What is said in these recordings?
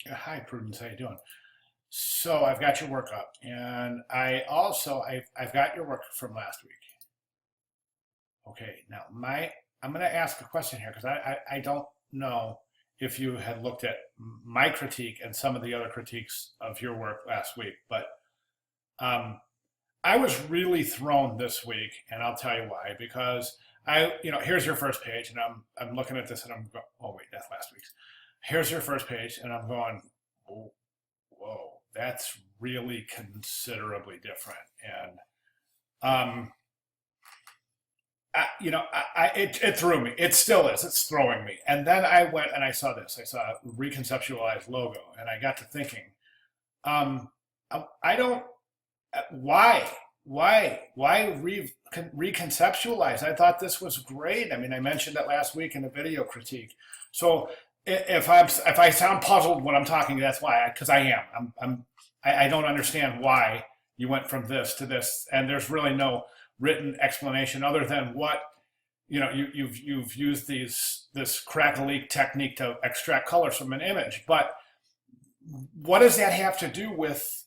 Hi, Prudence. How you doing? So I've got your work up, and I've got your work from last week. Okay, now I'm going to ask a question here because I don't know if you had looked at my critique and some of the other critiques of your work last week, but um, I was really thrown this week, and I'll tell you why. Because here's your first page, and I'm looking at this, and I'm going, oh wait, that's last week's. Here's your first page, and I'm going, oh, whoa, that's really considerably different. And um, it threw me. It still is. It's throwing me. And then I went and I saw this. I saw a reconceptualized logo, and I got to thinking, um, I don't. Why? Why reconceptualize? I thought this was great. I mean, I mentioned it last week in the video critique. So if I sound puzzled when I'm talking, that's why. Because I am. I don't understand why you went from this to this, and there's really no written explanation other than what you've used this crack a leak technique to extract colors from an image. But what does that have to do with,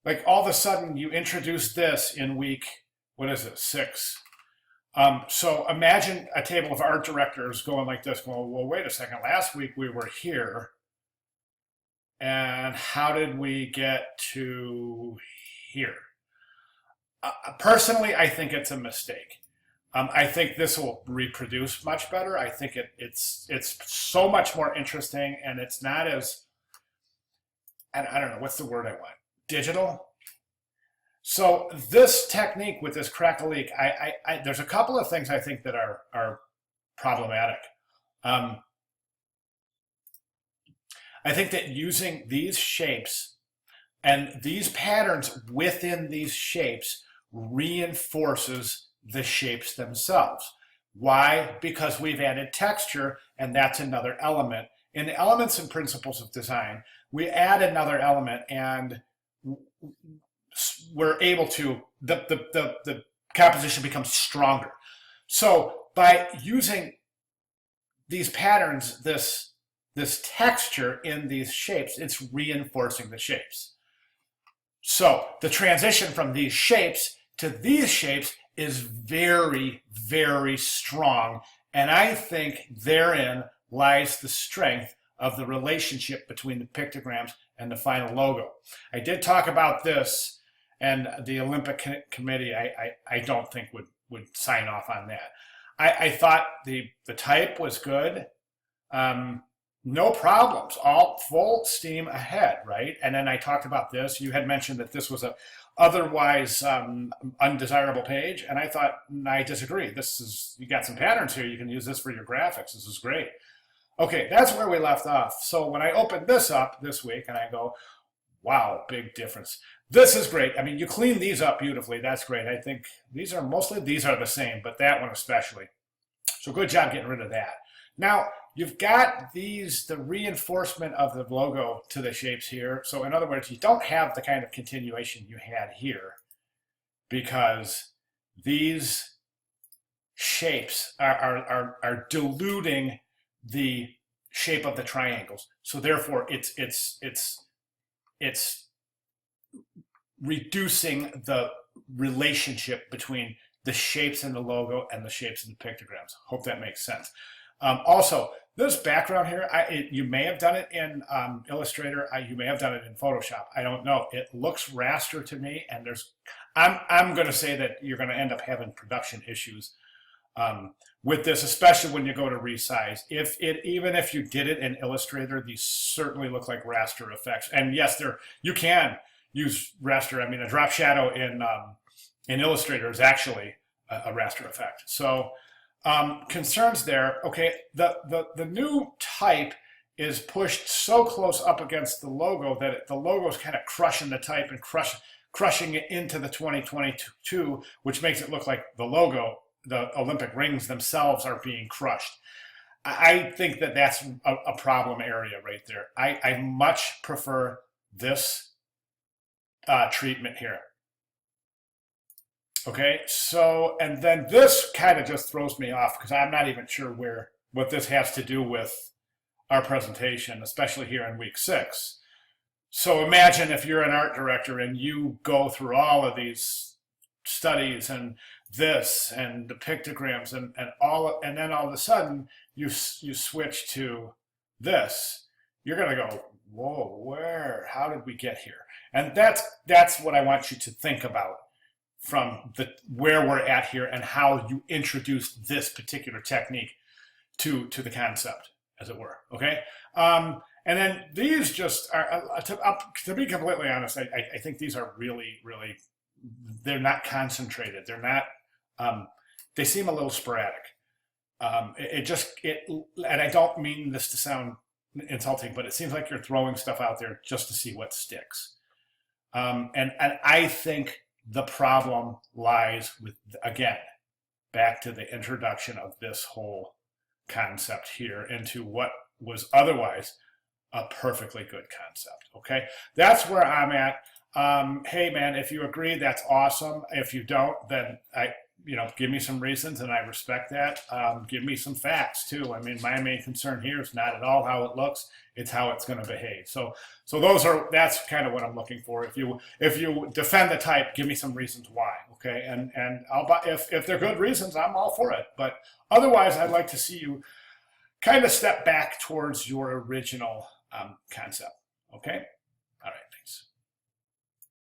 like, all of a sudden you introduce this in week, what is it, 6? So imagine a table of art directors going like this, well, wait a second, last week we were here, and how did we get to here? Personally, I think it's a mistake. I think this will reproduce much better. I think it's so much more interesting, and it's not as, I don't know, what's the word I want? Digital? So this technique with this crack-a-leak, there's a couple of things I think that are problematic. Um, I think that using these shapes and these patterns within these shapes reinforces the shapes themselves. Why? Because we've added texture, and that's another element. In the elements and principles of design, we add another element, and we're able to, the composition becomes stronger. So by using these patterns, this texture in these shapes, it's reinforcing the shapes. So the transition from these shapes to these shapes is very, very strong. And I think therein lies the strength of the relationship between the pictograms and the final logo. I did talk about this, and the Olympic Committee, I don't think would sign off on that. I thought the type was good. No problems, all full steam ahead, right? And then I talked about this. You had mentioned that this was a otherwise undesirable page, and I thought, I disagree. This is, you got some patterns here. You can use this for your graphics. This is great. Okay, that's where we left off. So when I opened this up this week, and I go, wow, big difference. This is great. I mean, you clean these up beautifully. That's great. I think these are the same, but that one especially. So good job getting rid of that. Now, you've got the reinforcement of the logo to the shapes here. So in other words, you don't have the kind of continuation you had here, because these shapes are diluting the shape of the triangles. So therefore, it's reducing the relationship between the shapes in the logo and the shapes in the pictograms. Hope that makes sense. Also, this background here, you may have done it in Illustrator. You may have done it in Photoshop. I don't know. It looks raster to me, and I'm going to say that you're going to end up having production issues with this, especially when you go to resize. Even if you did it in Illustrator, these certainly look like raster effects. And yes, you can use raster. I mean, a drop shadow in Illustrator is actually a raster effect. So concerns there. Okay, the new type is pushed so close up against the logo that the logo is kind of crushing the type and crushing it into the 2022, which makes it look like the logo, the Olympic rings themselves, are being crushed. I think that that's a problem area right there. I much prefer this treatment here. Okay, so, and then this kind of just throws me off because I'm not even sure what this has to do with our presentation, especially here in week 6. So imagine if you're an art director and you go through all of these studies and this and the pictograms and all, and then all of a sudden you switch to this. You're going to go, whoa, how did we get here? And that's what I want you to think about from where we're at here and how you introduce this particular technique to the concept, as it were. Okay. And then these just are, to be completely honest, I think these are really, they're not concentrated. They're not, they seem a little sporadic. And I don't mean this to sound insulting, but it seems like you're throwing stuff out there just to see what sticks. And I think the problem lies with, again, back to the introduction of this whole concept here into what was otherwise a perfectly good concept. Okay, that's where I'm at. Hey man, if you agree, that's awesome. If you don't, then give me some reasons, and I respect that. Give me some facts too. I mean, my main concern here is not at all how it looks; it's how it's going to behave. So that's kind of what I'm looking for. If you defend the type, give me some reasons why. Okay, and if they're good reasons, I'm all for it. But otherwise, I'd like to see you kind of step back towards your original concept. Okay.